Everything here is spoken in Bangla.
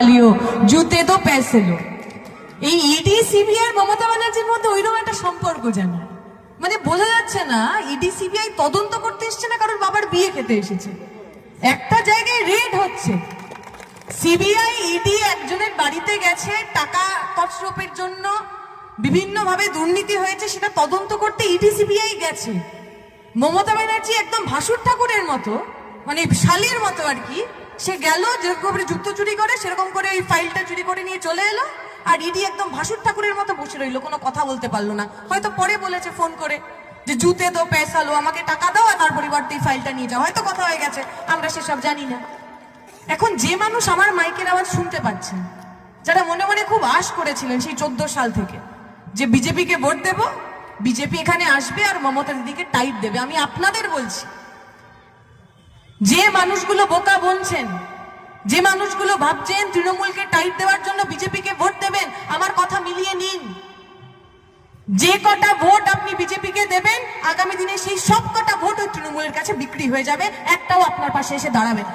জুতে তো पैसे लो। এই ইডি সিবিআই মমতা ব্যানার্জির মধ্যে ওইরকম একটা সম্পর্ক যেন মানে বোঝা যাচ্ছে না ইডি সিবিআই তদন্ত করতে এসেছে না কারোর বাবার বিয়ে খেতে এসেছে। একটা জায়গায় রেড হচ্ছে, সিবিআই ইডি একজনের বাড়িতে গেছে টাকা তছরূপের জন্য, বিভিন্ন ভাবে দুর্নীতি হয়েছে সেটা তদন্ত করতে ইডি সিবিআই গেছে। মমতা ব্যানার্জি একদম ভাসুর ঠাকুরের মতো মানে শালীর মতো আর কি, সে গেল যেরকম জুতো চুরি করে সেরকম করে ওই ফাইলটা চুরি করে নিয়ে চলে এলো, আর ইডি একদম ভাসুর ঠাকুরের মতো বসে রইলো, কোনো কথা বলতে পারলো না। হয়তো পরে বলেছে ফোন করে যে জুতে দো পয়সা লো, আমাকে টাকা দাও আর তার পরিবর্তে এই ফাইলটা নিয়ে যাও, হয়তো কথা হয়ে গেছে, আমরা সেসব জানি না। এখন যে মানুষ আমার মাইকের আওয়াজ শুনতে পাচ্ছেন, যারা মনে মনে খুব আশ করেছিলেন সেই 14 সাল থেকে যে বিজেপিকে ভোট দেব, বিজেপি এখানে আসবে আর মমতা দিদিকে টাইট দেবে, আমি আপনাদের বলছি যে মানুষগুলো বোকা বনছেন, যে মানুষগুলো ভাবছেন তৃণমূলকে টাইট দেওয়ার জন্য বিজেপিকে ভোট দেবেন, আমার কথা মিলিয়ে নিন। যে কটা ভোট আপনি বিজেপিকে দেবেন আগামী দিনে সেই সব কটা ভোট ওই তৃণমূলের কাছে বিক্রি হয়ে যাবে, একটাও আপনার পাশে এসে দাঁড়াবে না।